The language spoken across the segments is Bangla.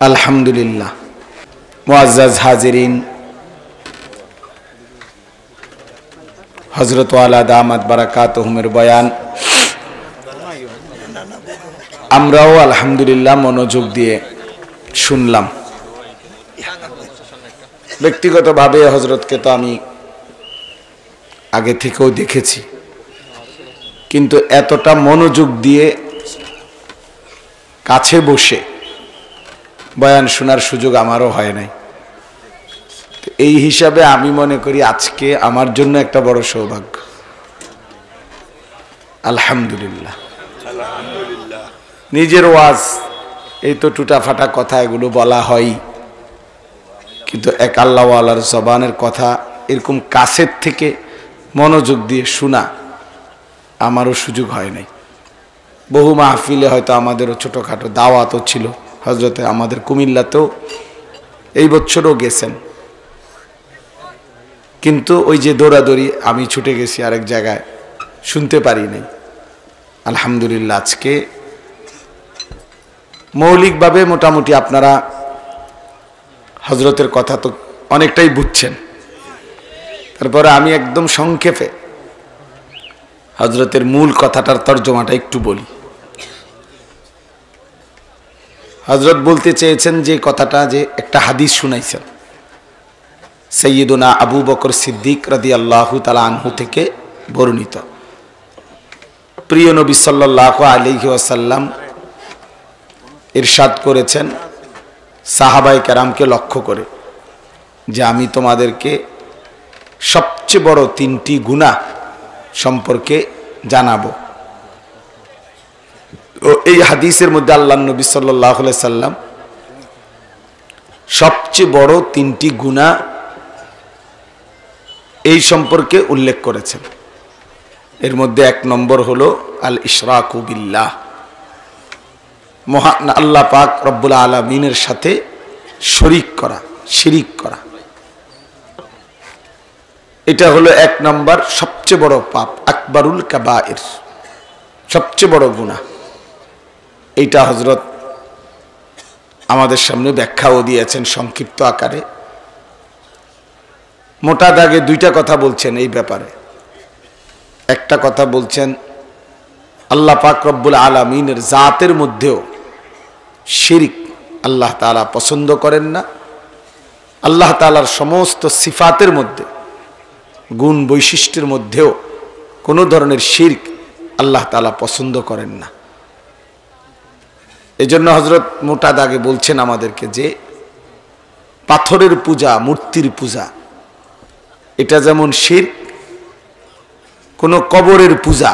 আলহামদুলিল্লাহ। মুআজ্জাজ হাজিরিন, হযরত ওয়ালা দামাত বারাকাতুহুমের বয়ান আমরাও আলহামদুলিল্লাহ মনোযোগ দিয়ে শুনলাম। ব্যক্তিগতভাবে হযরতকে তো আমি আগে থেকেও দেখেছি, কিন্তু এতটা মনোযোগ দিয়ে কাছে বসে বয়ান শোনার সুযোগ আমারও হয় নাই। এই হিসাবে আমি মনে করি আজকে আমার জন্য একটা বড় সৌভাগ্য। আলহামদুলিল্লাহ। নিজের ওয়াজ এই তো টুটাফাটা কথা এগুলো বলা হয়, কিন্তু এক আল্লাহওয়ালার জবানের কথা এরকম কাছের থেকে মনোযোগ দিয়ে শোনা আমারও সুযোগ হয় নাই। বহু মাহফিলে হয়তো আমাদেরও ছোটোখাটো দাওয়াতও ছিল, হজরতে আমাদের কুমিল্লাতেও এই বছরও গেছেন, কিন্তু ওই যে দৌড়াদৌড়ি আমি ছুটে গেছি আরেক জায়গায়, শুনতে পারি নাই। আলহামদুলিল্লাহ আজকে মৌলিকভাবে মোটামুটি আপনারা হজরতের কথা তো অনেকটাই বুঝছেন, তারপরে আমি একদম সংক্ষেপে হজরতের মূল কথাটার তর্জমাটা একটু বলি। হজরত বলতে চেয়েছেন যে কথাটা, যে একটা হাদিস শুনাইছেন সাইয়্যিদুনা আবু বকর সিদ্দিক রাদিয়াল্লাহু তাআলা আনহু থেকে বর্ণিত। প্রিয় নবী সাল্লাল্লাহু আলাইহি ওয়াসাল্লাম ইরশাদ করেছেন সাহাবায়ে কেরামকে লক্ষ্য করে যে আমি তোমাদেরকে সবচেয়ে বড় তিনটি গুনাহ সম্পর্কে জানাবো। এই হাদিসের মধ্যে আল্লাহর নবী সাল্লাল্লাহু আলাইহি সাল্লাম সবচেয়ে বড় তিনটি গুনাহ এই সম্পর্কে উল্লেখ করেছেন। এর মধ্যে এক নম্বর হলো আল ইশরাকু বিল্লাহ, মহান আল্লাহ পাক রব্বুল আলামিনের সাথে শরীক করা, শিরিক করা। এটা হলো এক নম্বর সবচেয়ে বড় পাপ, আকবারুল কাবায়ের, সবচেয়ে বড় গুনাহ। এইটা হযরত আমাদের সামনে ব্যাখ্যাও দিয়েছেন সংক্ষিপ্ত আকারে। মোটা দাগে দুইটা কথা বলছেন এই ব্যাপারে। একটা কথা বলছেন আল্লাহ পাক রব্বুল আলামিনের জাতের মধ্যেও শিরিক আল্লাহ তাআলা পছন্দ করেন না। আল্লাহ তাআলার সমস্ত সিফাতের মধ্যে, গুণ বৈশিষ্ট্যের মধ্যেও কোনো ধরনের শিরক আল্লাহ তাআলা পছন্দ করেন না। এজন্য হযরত মোটা দাগে বলছেন আমাদেরকে যে পাথরের পূজা, মূর্তির পূজা, এটা যেমন শিরক, কোনো কবরের পূজা,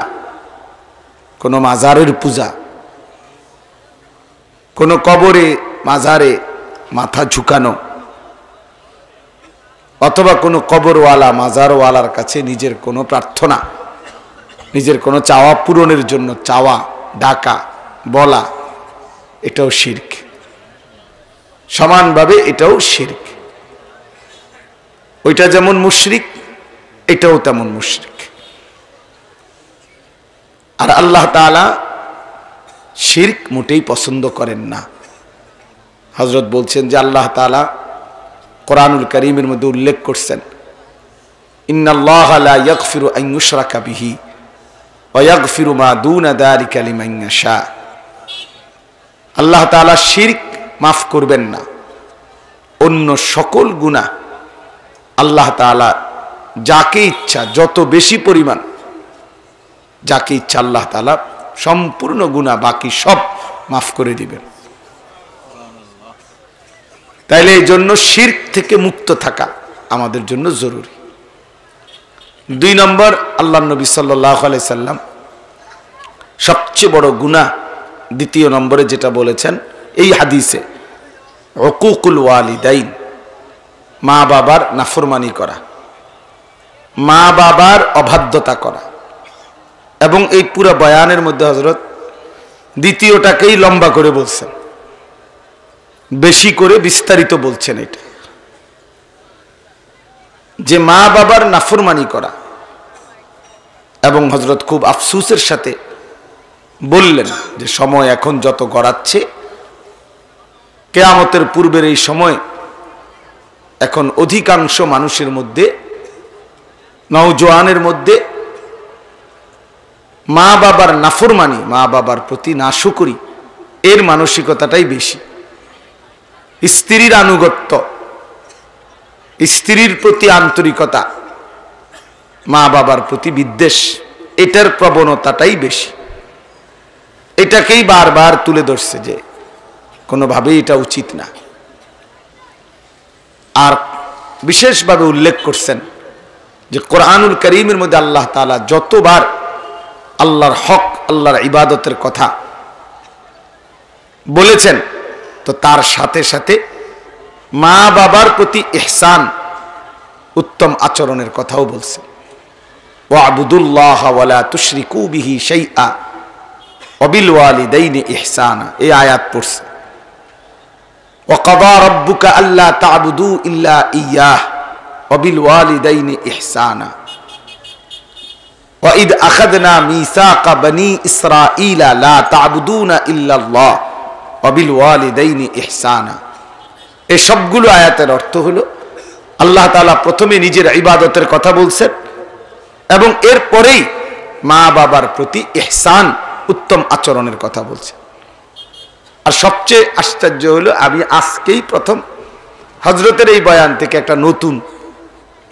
কোনো মাজারের পূজা, কোনো কবরে মাজারে মাথা ঝুঁকানো, অথবা কোনো কবরওয়ালা মাজারওয়ালার কাছে নিজের কোনো প্রার্থনা, নিজের কোনো চাওয়া পূরণের জন্য চাওয়া, ডাকা, বলা, এটাও শিরক। সমানভাবে এটাও শিরক। ওইটা যেমন মুশরিক, এটাও তেমন মুশরিক। আর আল্লাহ তাআলা শিরক মোটেই পছন্দ করেন না। হযরত বলছেন যে আল্লাহ তাআলা কোরআনুল কারীমের মধ্যে উল্লেখ করছেন ইন্নাল্লাহা লা ইয়াগফিরু আন ইউশরাকা বিহি ওয়া ইয়াগফিরু মা দুনা যালিকা লিমান ইয়াশা। আল্লাহ তাআলা শিরক মাফ করবেন না, অন্য সকল গুনাহ আল্লাহ তাআলা যাকে ইচ্ছা, যত বেশি পরিমাণ যাকে ইচ্ছা আল্লাহ তাআলা সম্পূর্ণ গুনাহ বাকি সব মাফ করে দিবেন। তাইলে এই জন্য শিরক থেকে মুক্ত থাকা আমাদের জন্য জরুরি। দুই নম্বর, আল্লাহর নবী সাল্লাল্লাহু আলাইহি সাল্লাম সবচেয়ে বড় গুনাহ দ্বিতীয় নম্বরে যেটা বলেছেন এই হাদিসে, উকুকুল ওয়ালিদাইন, মা বাবার নাফরমানি করা, মা বাবার অবাধ্যতা করা। এবং এই পুরো বয়ানের মধ্যে হযরত দ্বিতীয়টাকেই লম্বা করে বলছেন, বেশি করে বিস্তারিত বলছেন এটা, যে মা বাবার নাফরমানি করা। এবং হযরত খুব আফসোসের সাথে বললেন যে সময় এখন যত গড়াচ্ছে কিয়ামতের পূর্বের এই সময় এখন অধিকাংশ মানুষের মধ্যে, নওজোয়ানের মধ্যে মা বাবার নাফরমানি, মা বাবার প্রতি নাশুকরি, এর মানসিকতাটাই বেশি। স্ত্রীর আনুগত্য, স্ত্রীর প্রতি আন্তরিকতা, মা বাবার প্রতি বিদ্বেষ, এটার প্রবণতাটাই বেশি। এটাকেই বারবার তুলে ধরছে যে কোনোভাবেই এটা উচিত না। আর বিশেষভাবে উল্লেখ করছেন যে কোরআনুল কারীমের মধ্যে আল্লাহ তাআলা যতবার আল্লাহর হক, আল্লাহর ইবাদতের কথা বলেছেন, তো তার সাথে সাথে মা বাবার প্রতি ইহসান, উত্তম আচরণের কথাও বলছেন। ওয়াবুদুল্লাহ ওয়ালা তুশরিকু বিহি শাইআ ওয়া বিল ওয়ালিদাইনি ইহসানা, এই আয়াত পড়ছে। ওয়াকাদা রাব্বুকা আল্লা তা'বুদু ইল্লা ইয়্যাহ ওয়া বিল ওয়ালিদাইনি ইহসানা ওয়া ইদ আখাযনা মিসাকা বনি ইসরাঈলা লা তা'বুদুনা ইল্লাল্লাহ ওয়া বিল ওয়ালিদাইনি ইহসানা। এই সবগুলো আয়াতের অর্থ হলো আল্লাহ তাআলা প্রথমে নিজের ইবাদতের কথা বলছেন এবং এরপরেই মা বাবার প্রতি ইহসান, উত্তম আচরণের কথা বলছেন। আর সবচেয়ে আশ্চর্য হলো, আমি আজকেই প্রথম হযরতের এই বয়ান থেকে একটা নতুন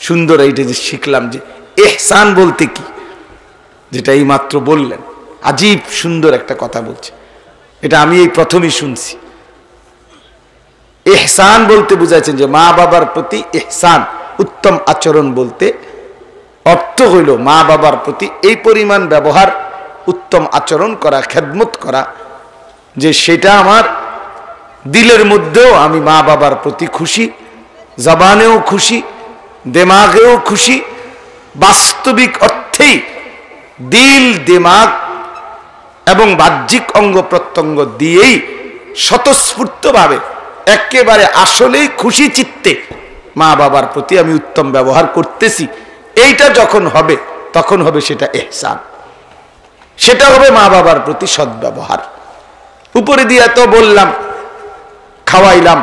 সুন্দর এইটা যে শিখলাম যে ইহসান বলতে কি, যেটা এই মাত্র বললেন, আজীব সুন্দর একটা কথা বলছে, এটা আমি এই প্রথমই শুনছি। ইহসান বলতে বুঝাইছেন যে মা বাবার প্রতি ইহসান, উত্তম আচরণ বলতে অর্থ হইল মা বাবার প্রতি এই পরিমাণ ব্যবহার, উত্তম আচরণ করা, খেদমত করা, যে সেটা আমার দিলের মধ্যেও আমি মা বাবার প্রতি খুশি, জবানেও খুশি, দিমাগেও খুশি, বাস্তবিক অর্থেই দিল, দিমাগ এবং বাহ্যিক অঙ্গ প্রত্যঙ্গ দিয়েই স্বতঃস্ফূর্তভাবে একেবারে আসলেই খুশি চিত্তে মা বাবার প্রতি আমি উত্তম ব্যবহার করতেছি। এইটা যখন হবে তখন হবে সেটা ইহসান, সেটা হবে মা বাবার প্রতি সদ্ব্যবহার। উপরে দিয়ে তো বললাম, খাওয়াইলাম,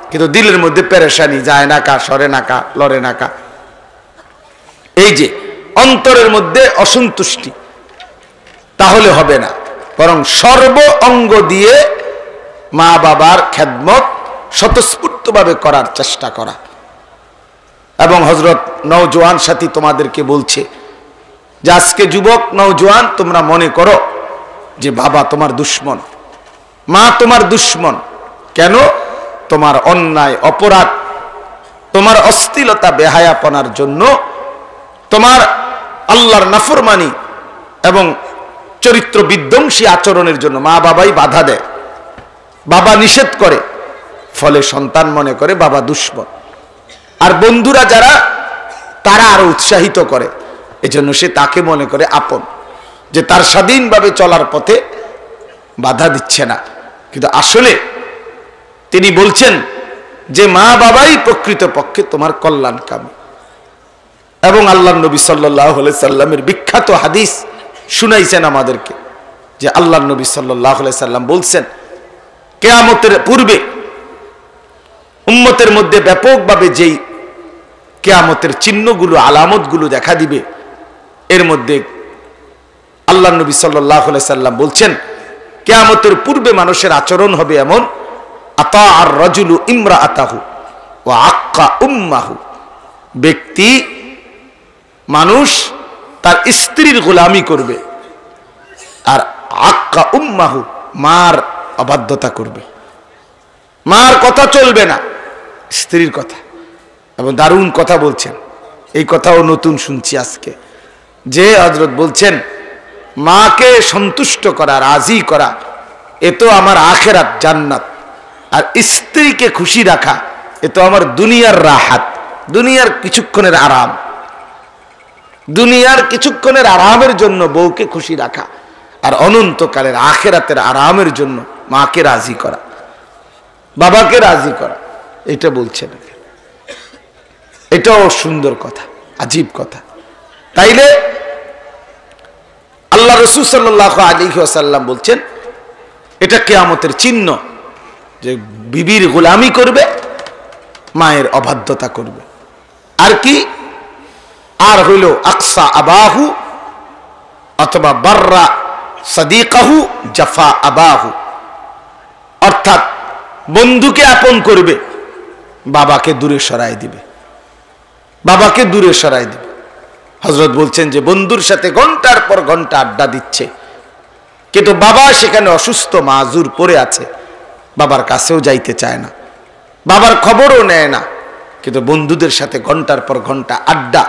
কিন্তু দিলের মধ্যে পেরেশানি, যায় না কা, সরে না কা, লড়ে না কা, এই যে অন্তরের মধ্যে অসন্তুষ্টি, তাহলে হবে না। বরং সর্ব অঙ্গ দিয়ে মা বাবার খেদমত স্বতঃস্ফূর্তভাবে করার চেষ্টা করা। এবং হযরত নওজোয়ান সাথী তোমাদেরকে বলছে যে আজকে যুবক নওজোয়ান, তোমরা মনে করো যে বাবা তোমার দুশ্মন, মা তোমার দুশ্মন। কেন? তোমার অন্যায়, অপরাধ, তোমার অশ্লীলতা, বেহায়াপনার জন্য, তোমার আল্লাহর নাফরমানি এবং চরিত্র বিধ্বংসী আচরণের জন্য মা বাবাই বাধা দেয়, বাবা নিষেধ করে, ফলে সন্তান মনে করে বাবা দুশ্মন। আর বন্ধুরা যারা, তারা আরো উৎসাহিত করে, এজন্য সে তাকে মনে করে আপন, যে তার স্বাধীনভাবে চলার পথে বাধা দিচ্ছে না। কিন্তু আসলে তিনি বলছেন যে মা বাবাই প্রকৃতপক্ষে তোমার কল্যাণকামী। এবং আল্লাহর নবী সাল্লাল্লাহু আলাইহি সাল্লামের বিখ্যাত হাদিস শুনাইছেন আমাদেরকে, যে আল্লাহর নবী সাল্লাল্লাহু আলাইহি সাল্লাম বলছেন, কিয়ামতের পূর্বে উম্মতের মধ্যে ব্যাপকভাবে যেই কিয়ামতের চিহ্নগুলো, আলামতগুলো দেখা দিবে, এর মধ্যে আল্লাহর নবী সাল্লাল্লাহু আলাইহি সাল্লাম বলছেন, কিয়ামতের পূর্বে মানুষের আচরণ হবে এমন, আতা আর রাজুলু ইমরাআতাহু ওয়া আক্কা উম্মাহু, ব্যক্তি, মানুষ তার স্ত্রীর গোলামি করবে, আর আক্কা উম্মাহু, মার অবাধ্যতা করবে, মার কথা চলবে না, স্ত্রীর কথা। এবং দারুণ কথা বলছেন, এই কথাও নতুন শুনছি আজকে, যে হযরত বলছেন মাকে সন্তুষ্ট করা, রাজি করা, এ তো আমার আখিরাত, জান্নাত। আর স্ত্রীকে খুশি রাখা, এ তো আমার দুনিয়ার রাহাত, দুনিয়ার কিছুক্ষণের আরাম। দুনিয়ার কিছুক্ষণের আরামের জন্য বউকে খুশি রাখা, আর অনন্তকালের আখিরাতের আরামের জন্য মাকে রাজি করা, বাবাকে রাজি করা, এটা বলছেন। এটাও সুন্দর কথা, আজীব কথা। তাইলে আল্লাহ রাসূল সাল্লাল্লাহু আলাইহি ওয়াসাল্লাম বলছেন, এটা কিয়ামতের চিহ্ন, যে বিবির গোলামি করবে, মায়ের অবাধ্যতা করবে। আর কি? আর হইল আকসা আবাহু অথবা বাররা সাদিকাহু জাফা আবাহু, অর্থাৎ বন্ধুকে আপন করবে, বাবাকে দূরে সরাই দিবে, বাবাকে দূরে সরাই দিবে। হযরত বলছেন যে বন্ধুর সাথে ঘন্টার পর ঘন্টা আড্ডা দিচ্ছে, কিন্তু বাবা সেখানে অসুস্থ মাজুর পড়ে আছে, বাবার কাছেও যাইতে চায় না, বাবার খবরও নেয় না, কিন্তু বন্ধুদের সাথে ঘন্টার পর ঘন্টা আড্ডা,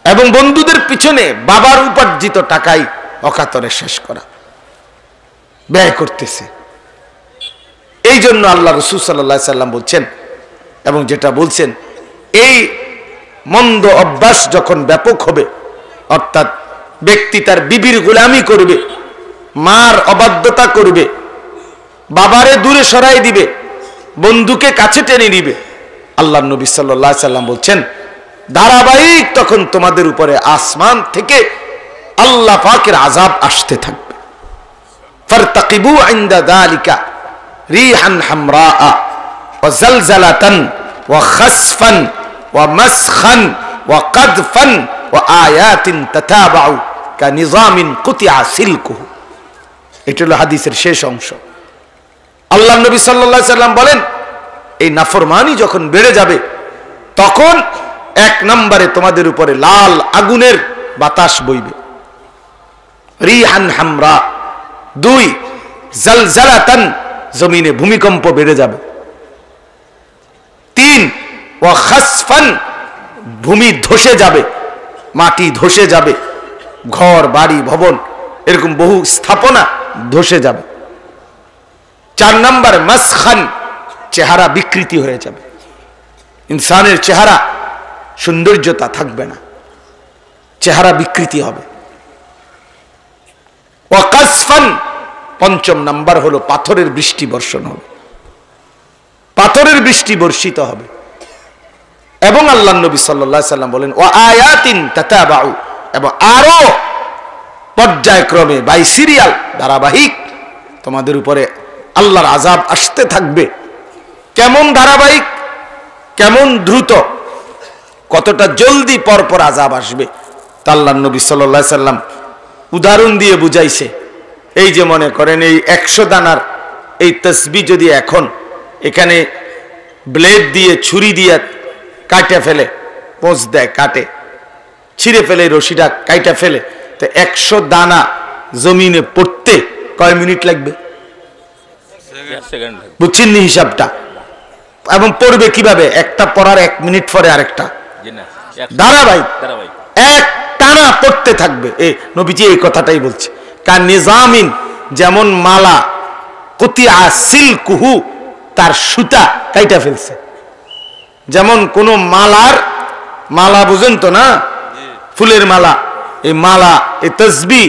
এবং বন্ধুদের পিছনে বাবার উপার্জিত টাকাই অকাতরে শেষ করা, ব্যয় করতেছে। এই জন্য আল্লাহ রাসূল সাল্লাল্লাহু আলাইহি সাল্লাম বলছেন, এবং যেটা বলছেন, এই মন্দ অভ্যাস যখন ব্যাপক হবে, অর্থাৎ ব্যক্তি তার বিবির গোলামি করবে, মার অবাধ্যতা করবে, বাবারে দূরে সরাই দিবে, বন্ধুকে কাছে টেনে নিবে, আল্লাহর নবী সাল্লাল্লাহু আলাইহি সাল্লাম বলছেন ধারাবাহিক তখন তোমাদের উপরে আসমান থেকে আল্লাহ পাকের আযাব আসতে থাকবে। ফারতাকিবু ইনদা যালিকা রিহান হামরা ওয়া জালজালাতান ওয়া খাসফান ওয়া মাসখান ওয়া কাদফান ওয়া আয়াতিন তাতাবাউ কানিজামিন কুতিআ সিলকুহু। এটা হলো হাদিসের শেষ অংশ। আল্লাহর নবী সাল্লাল্লাহু আলাইহি সাল্লাম বলেন, এই নাফরমানি যখন বেড়ে যাবে, তখন এক নম্বরে তোমাদের উপরে লাল আগুনের বাতাস বইবে, রিহান হামরা। 2 জালজালাতান, জমিনে ভূমিকম্প বেড়ে যাবে। 3 ওয়া খাসফান, ভূমি ধসে যাবে, মাটি ধসে যাবে, ঘর বাড়ি ভবন এরকম বহু স্থাপনা ধসে যাবে। 4 নম্বর মাসখান, চেহারা বিকৃতি হয়ে যাবে, ইনসানের চেহারা সৌন্দর্যতা থাকবে না, চেহারা বিকৃতি হবে। ওয়া কাসফান, 5 নম্বর হলো পাথরের বৃষ্টি বর্ষণ হবে, পাথরের বৃষ্টি বর্ষিত হবে। এবং আল্লাহর নবী সাল্লাল্লাহু আলাইহি সাল্লাম বলেন, ওয়া আয়াতিন তাতাবাউ, এবং আরো পর্যায়ক্রমে বাই সিরিয়াল ধারাবাহিক তোমাদের উপরে আল্লাহর আযাব আসতে থাকবে। কেমন ধারাবাহিক, কেমন দ্রুত, কতটা জলদি পরপর আযাব আসবে, তা আল্লাহর নবী সাল্লাল্লাহু আলাইহি সাল্লাম উদাহরণ দিয়ে বুঝাইছে। এই যে মনে করেন এই 100 দানার এই তসবিহ যদি এখন এখানে ব্লেড দিয়ে ছুরি দিয়ে কাটে ফেলে, পোঁচ দেয়, কাটে, ছিঁড়ে ফেলে, রশিটা কাইটা ফেলে, তো 100 দানা জমিনে পড়তে কয় মিনিট লাগবে? বুঝছেন নি হিসাবটা? এবং পড়বে কিভাবে? একটা পড়ার 1 মিনিট পরে আরেকটা, ধারাবাহিক এক টানা পড়তে থাকবে। এই নবীজি এই কথাটাই বলছে, কার নিজামিন, যেমন মালা, কুতিয়া সিলকুহু, তার সুতা কাইটা ফেলছে। যেমন কোন মালার মালা বুঝেন তো না, ফুলের মালা, এই মালা, এই তসবিহ,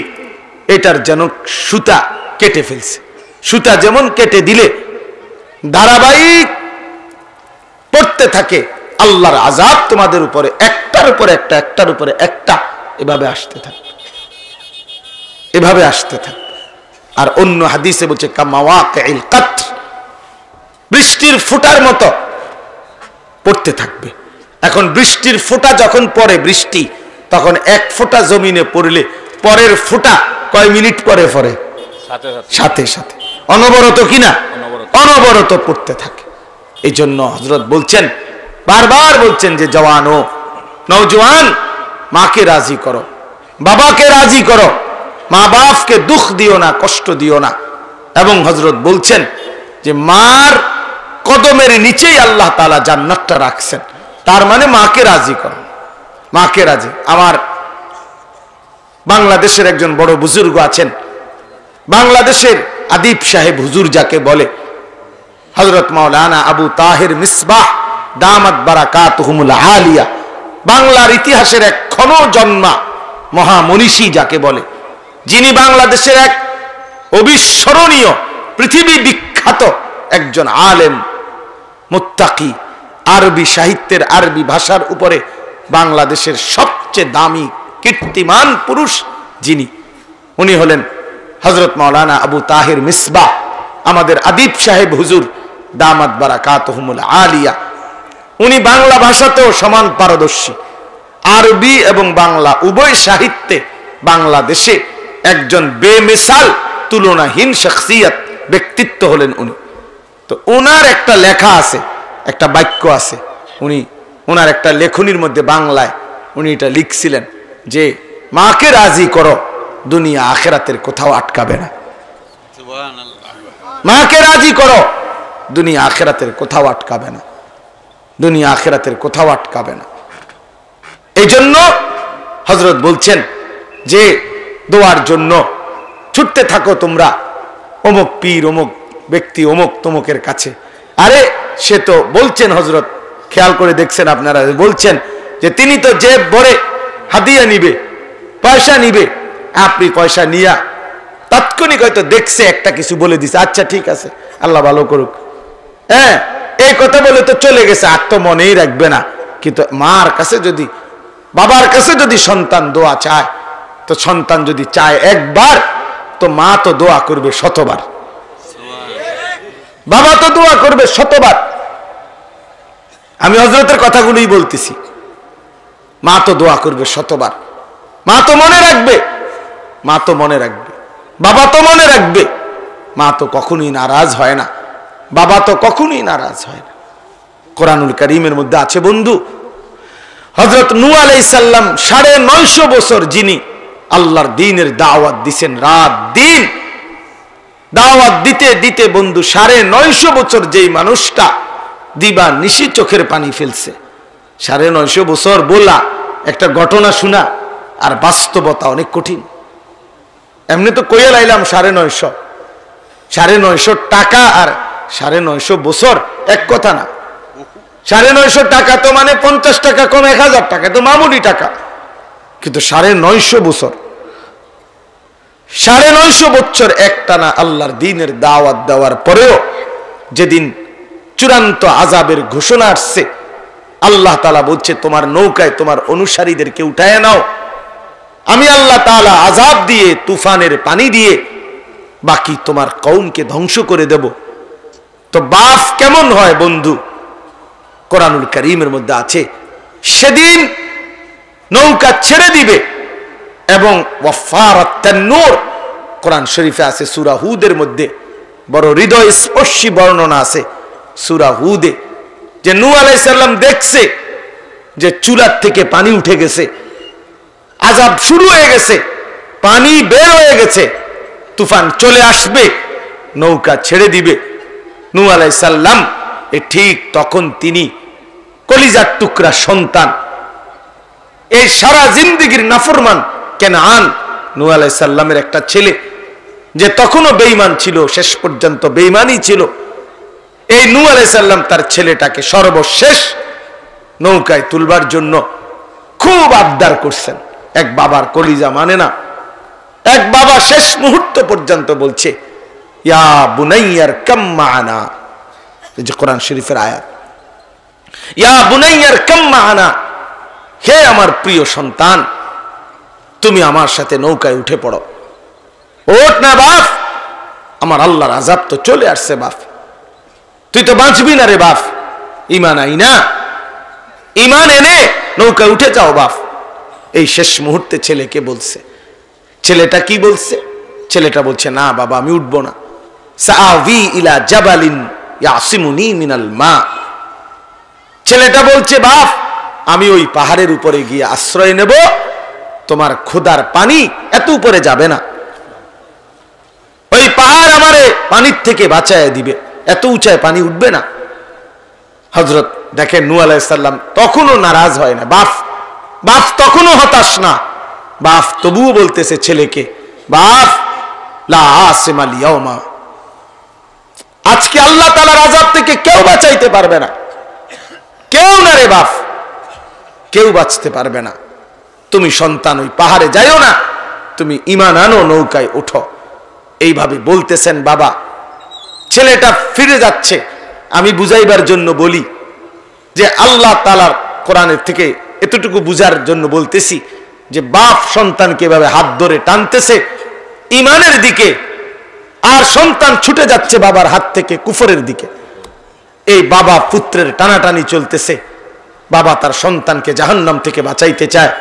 এটার যেন সুতা কেটে ফেলছে। সুতা যেমন কেটে দিলে ধারাবাহিক পড়তে থাকে, আল্লাহর আযাব তোমাদের উপরে একটার উপরে একটা, একটার উপরে একটা, এভাবে আসতে থাকবে, এভাবে আসতে থাকবে। আর অন্য হাদিসে বলছে কামাওয়াকিল কাতর, বৃষ্টির ফোঁটার মতো পড়তে থাকবে। এখন বৃষ্টির ফোঁটা যখন পড়ে, বৃষ্টি তখন 1 ফোঁটা জমিনে পড়লে পরের ফোঁটা কয় মিনিট পরে পড়ে? সাথে সাথে, অনবরত কিনা, অনবরত পড়তে থাকে। এই জন্য হযরত বলছেন, বারবার বলছেন যে জওয়ানো, নওজওয়ান, মাকে রাজি করো, বাবাকে রাজি করো, মা বাপকে দুঃখ দিও না, কষ্ট দিও না। এবং হযরত বলছেন যে মার কদমের নিচেই আল্লাহ তাআলা জান্নাতটা রাখছেন, তার মানে মাকে রাজি করো, মাকে রাজি। আমার বাংলাদেশের একজন বড় বুজুর্গ আছেন, বাংলাদেশের আদিব সাহেব হুজুর যাকে বলে, হযরত মাওলানা আবু তাহের মিসবাহ দামাত বারাকাতুহুমুল আলিয়া, বাংলার ইতিহাসের এক ক্ষণ জন্মা মহামনীষী যাকে বলে, যিনি বাংলাদেশের এক অবিস্মরণীয়, পৃথিবী বিখ্যাত একজন আলেম, মুত্তাকি, আরবি সাহিত্যের, আরবি ভাষার উপরে বাংলাদেশের সবচেয়ে দামি কীর্তিমান পুরুষ যিনি, উনি হলেন হযরত মাওলানা আবু তাহের মিসবাহ। আমাদের আদিব সাহেব হুজুর দামাত বারাকাতুহুমুল আলিয়া। উনি বাংলা ভাষাতেও সমান পারদর্শী। আরবি এবং বাংলা উভয় সাহিত্যে বাংলাদেশে একজন বেমিসাল তুলনাহীন শখসিয়ত, ব্যক্তিত্ব হলেন উনি। তো ওনার একটা লেখা আছে, একটা বাক্য আছে, ওনার একটা লেখনির মধ্যে বাংলায় উনি এটা লিখছিলেন যে মাকে রাজি করো, দুনিয়া আখেরাতের কোথাও আটকাবে না। মাকে রাজি করো, দুনিয়া আখেরাতের কোথাও আটকাবে না, দুনিয়া আখেরাতের কোথাও আটকাবে না। এই জন্য হযরত বলছেন যে দোয়ার জন্য ছুটতে থাকো তোমরা, অমুক পীর, অমুক ব্যক্তি, অমুক তমুকের কাছে। আরে সে তো বলছেন, হযরত খেয়াল করে দেখছেন আপনারা, বলছেন যে তিনি তো জেব ভরে হাদিয়া নিবে, পয়সা নিবে। আপনি পয়সা নিয়া তাৎক্ষণিক হয়তো দেখছে একটা কিছু বলে দিছে, আচ্ছা ঠিক আছে আল্লাহ ভালো করুক, হ্যাঁ এই কথা বলে তো চলে গেছে, আর তো মনেই রাখবে না। কিন্তু মার কাছে যদি, বাবার কাছে যদি সন্তান দোয়া চায়, তো সন্তান যদি চায় একবার, তো মা তো দোয়া করবে শতবার, বাবা তো দোয়া করবে শতবার। আমি হযরতের কথাগুলোই বলতেছি, মা তো দোয়া করবে শতবার। মা তো মনে রাখবে, মা তো মনে রাখবে, বাবা তো মনে রাখবে। মা তো কখনোই নারাজ হয় না, বাবা তো কখনোই নারাজ হয় না। কোরআনুল কারীমের মধ্যে আছে বন্ধু, হযরত নূহ আলাইহিস সালাম 950 বছর যিনি আল্লাহর দ্বীনের দাওয়াত দিছেন, রাত দিন দাওয়াত দিতে দিতে বন্ধু 950 বছর যেই মানুষটা দিবা নিশি চোখের পানি ফেলছে। 950 বছর বলা একটা ঘটনা শোনা, আর বাস্তবতা অনেক কঠিন। এমনি তো কইয়া লাইলাম 950 টাকা আর 950 বছর এক কথা না। 950 টাকা তো মানে 50 টাকা কম 1000 টাকা, তো মামুলি টাকা। কিন্তু 950 বছর, 950 বছর একটানা আল্লাহর দ্বীনের দাওয়াত দেওয়ার পরেও যেদিন চূড়ান্ত আযাবের ঘোষণা আসছে, আল্লাহ তাআলা বলছে তোমার নৌকায় তোমার অনুসারীদেরকে উঠায় নাও, আমি আল্লাহ তাআলা আযাব দিয়ে, তুফানের পানি দিয়ে বাকি তোমার কওমকে ধ্বংস করে দেব। তো বাপ কেমন হয় বন্ধু, কোরআনুল কারীমের মধ্যে আছে সেদিন নৌকা ছেড়ে দিবে এবং ওয়াফারাত তান্নুর, কোরআন শরীফে আছে সূরা হুদের মধ্যে বড় হৃদয় স্পর্শী বর্ণনা আছে সূরা হুদে, যে নূহ আলাইহিস সালাম দেখছে যে চুলার থেকে পানি উঠে গেছে, আযাব শুরু হয়ে গেছে, পানি বের হয়ে গেছে, তুফান চলে আসবে, নৌকা ছেড়ে দিবে। নূহ আলাইহিস সালাম ঠিক তখন তিনি কলিজার টুকরা সন্তান, এই সারা জিন্দেগীর নাফরমান কেনান নূহ আলাইহিস সালামের একটা ছেলে, যে তখনও বেঈমান ছিল, শেষ পর্যন্ত বেঈমানই ছিল। এই নূহ আলাইহিস সালাম তার ছেলেটাকে সর্বশেষ নৌকায় তুলবার জন্য খুব আবদার করছেন। এক বাবার কলিজা মানে না, এক বাবা শেষ মুহূর্ত পর্যন্ত বলছে ইয়া বুনাইয়ার কাম মা'ানা, এই যে কোরআন শরীফের আয়াত, ইয়া বুনাইয়ার কাম মা'ানা, হে আমার প্রিয় সন্তান তুমি আমার সাথে নৌকায় উঠে পড়ো। ওঠ না বাপ, আমার আল্লাহর আযাব তো চলে আসছে বাপ, তুই তো বাঁচবি না রে বাপ, ঈমান আই না, ঈমান এনে নৌকায় উঠে যাও বাপ। এই শেষ মুহূর্তে ছেলেকে বলছে। ছেলেটা কি বলছে? ছেলেটা বলছে না বাবা আমি উঠবো না, সাআবি ইলা জাবালিন ইয়াসিমুনি মিনাল মা। ছেলেটা বলছে বাপ আমি ওই পাহাড়ের উপরে গিয়ে আশ্রয় নেব, তোমার ক্ষুধার পানি এত উপরে যাবে না, ওই পাহাড় আমারে পানির থেকে বাঁচায় দিবে, এত উঁচায় পানি উঠবে না। হযরত দেখেন নূহ আলাইহিস সালাম তখনও নারাজ হয় না, বাপ তখনও হতাশ না, বাপ তবুও বলতেছে ছেলেকে বাপ লা আসিমাল ইয়াউমা, আজকে আল্লাহ তাআলার আযাব থেকে কেউ বাঁচাইতে পারবে না, কেউ না রে বাপ, কেউ বাঁচতে পারবে না। তুমি সন্তান ওই পাহাড়ে যাইও না, তুমি ঈমান আনো, নৌকায় ওঠো। এইভাবে বলতেছেন বাবা। ছেলেটা ফিরে যাচ্ছে। আমি বুঝাইবার জন্য বলি যে আল্লাহ তাআলার কোরআনের থেকে এতটুকু বুঝার জন্য বলতেছি যে বাপ সন্তানকে এভাবে হাত ধরে টানতেছে ঈমানের দিকে, আর সন্তান ছুটে যাচ্ছে বাবার হাত থেকে কুফরের দিকে। এই বাবা পুত্রের টানাটানি চলতেছে। বাবা তার সন্তানকে জাহান্নাম থেকে বাঁচাইতে চায়,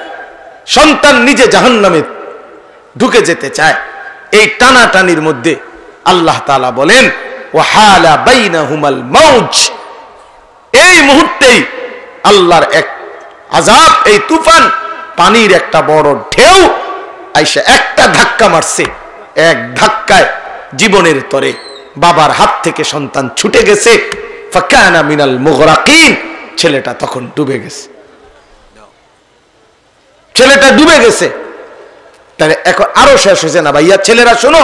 সন্তান নিজে জাহান্নামে ঢুকে যেতে চায়। এই টানাটানির মধ্যে আল্লাহ তাআলা বলেন ওয়াহালা বাইনাহুমাল মাউজ, এই মুহূর্তেই আল্লাহর এক আযাব, এই তুফান, পানির একটা বড় ঢেউ আইসা একটা ধাক্কা মারছে। এক ধাক্কায় জীবনের তরে বাবার হাত থেকে সন্তান ছুটে গেছে। ফাকানা মিনাল মুগরাকিন, ছেলেটা তখন ডুবে গেছে, ছেলেটা ডুবে গেছে। তাহলে এখন আরো শেষ হয়েছে না ভাইয়া? ছেলেরা শোনো,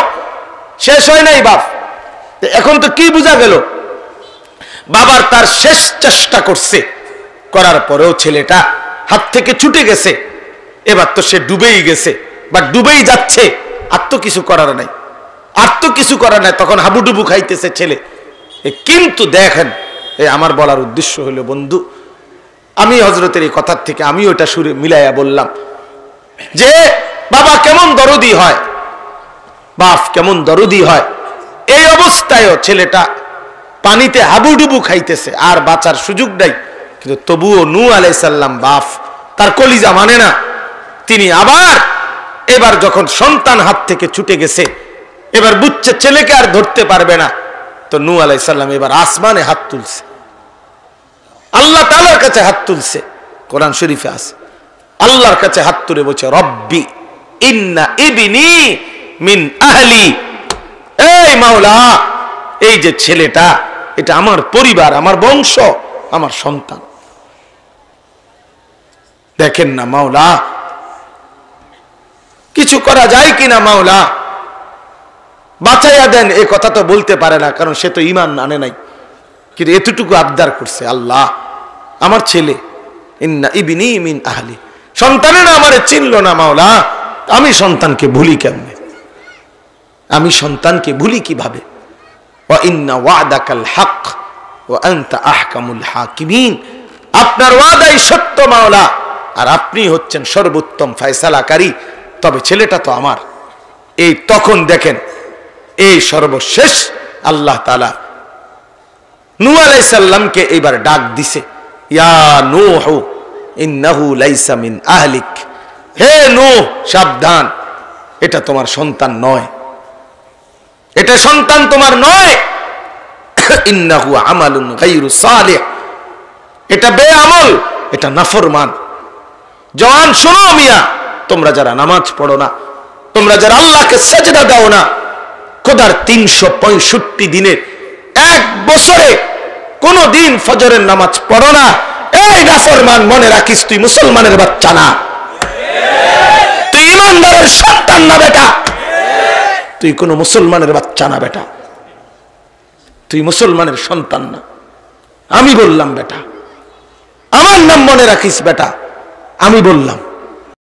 শেষ হয় নাই বাপ। এখন তো কি বোঝা গেল? বাবার তার শেষ চেষ্টা করছে, করার পরেও ছেলেটা হাত থেকে ছুটে গেছে। এবার তো সে ডুবেই গেছে বা ডুবেই যাচ্ছে, আর তো কিছু করার নাই, আর তো কিছু করার নাই। তখন হাবুডুবু খাইতেছে ছেলে। কিন্তু দেখেন, আমার বলার উদ্দেশ্য হলো বন্ধু, আমি হযরতের এই কথার থেকে আমি ওটা সুরে মিলাইয়া বললাম যে বাবা কেমন দরদি হয়, বাপ কেমন দরদি হয়। এই অবস্থায়ও ছেলেটা পানিতে হাবুডুবু খাইতেছে, আর বাঁচার সুযোগ নাই। কিন্তু তবুও নূহ আলাইহিস সালাম বাপ, তার কলিজা মানে না। তিনি আবার এবার যখন সন্তান হাত থেকে ছুটে গেছে, এবার বুঝছে ছেলেকে আর ধরতে পারবে না, তো নূহ আলাইহিস সালাম এবার আসমানে হাত তুলছে, আল্লাহ তাআলার কাছে হাত তুলছে। কোরআন শরীফে আছে, আল্লাহর কাছে হাত তুলে বলছে রব্বি ইন্না ইবনি মিন আহলি, এই মাওলা, এই যে ছেলেটা, এটা আমার পরিবার, আমার বংশ, আমার সন্তান। দেখেন না মাওলা, কিছু করা যায় কিনা মাওলা, বাঁচাইয়া দেন। এই কথা তো বলতে পারে না, কারণ সে তো ঈমান আনে নাই। কিন্তু এতটুকু আবদার করছে, আল্লাহ আমার ছেলে, ইন্না ইবনি মিন আহলি, সন্তানেরা আমারে চিনলো না মাওলা, আমি সন্তানকে ভুলি কেমনে? আমি সন্তানকে ভুলি কিভাবে? ওয়া ইন্না ওয়াদাকাল হক ওয়া আনতা আহকামুল হাকিমিন, আপনার ওয়াদাই সত্য মাওলা, আর আপনি হচ্ছেন সর্বোত্তম ফয়সালাকারী। তবে ছেলেটা তো আমার। এই তখন দেখেন, এই সর্বশেষ আল্লাহ তাআলা নূহ আলাইহিস সালামকে এবার ডাক দিছে, ইয়া নূহ ইন্নাহু লাইসা মিন আহলিক, হে নূহ সাবধান, এটা তোমার সন্তান নয়, এটা সন্তান তোমার নয়। ইন্নাহু আমালুন গায়রু সালিহ, এটা বেআমল, এটা নাফরমান। জওয়ান শোনো মিয়া, তোমরা যারা নামাজ পড়ো না, তোমরা যারা আল্লাহকে সেজদা দাও না, খোদার 365 দিনের এক বছরে কোন দিন ফজরের নামাজ পড়ো না, এই নাফরমান, মনে রাখিস তুই মুসলমানের বাচ্চা না, তুই ইমানদারের সন্তান না বেটা, তুই কোন মুসলমানের বাচ্চা না বেটা, তুই মুসলমানের সন্তান না। আমি বললাম বেটা, আমার নাম মনে রাখিস বেটা, আমি বললাম।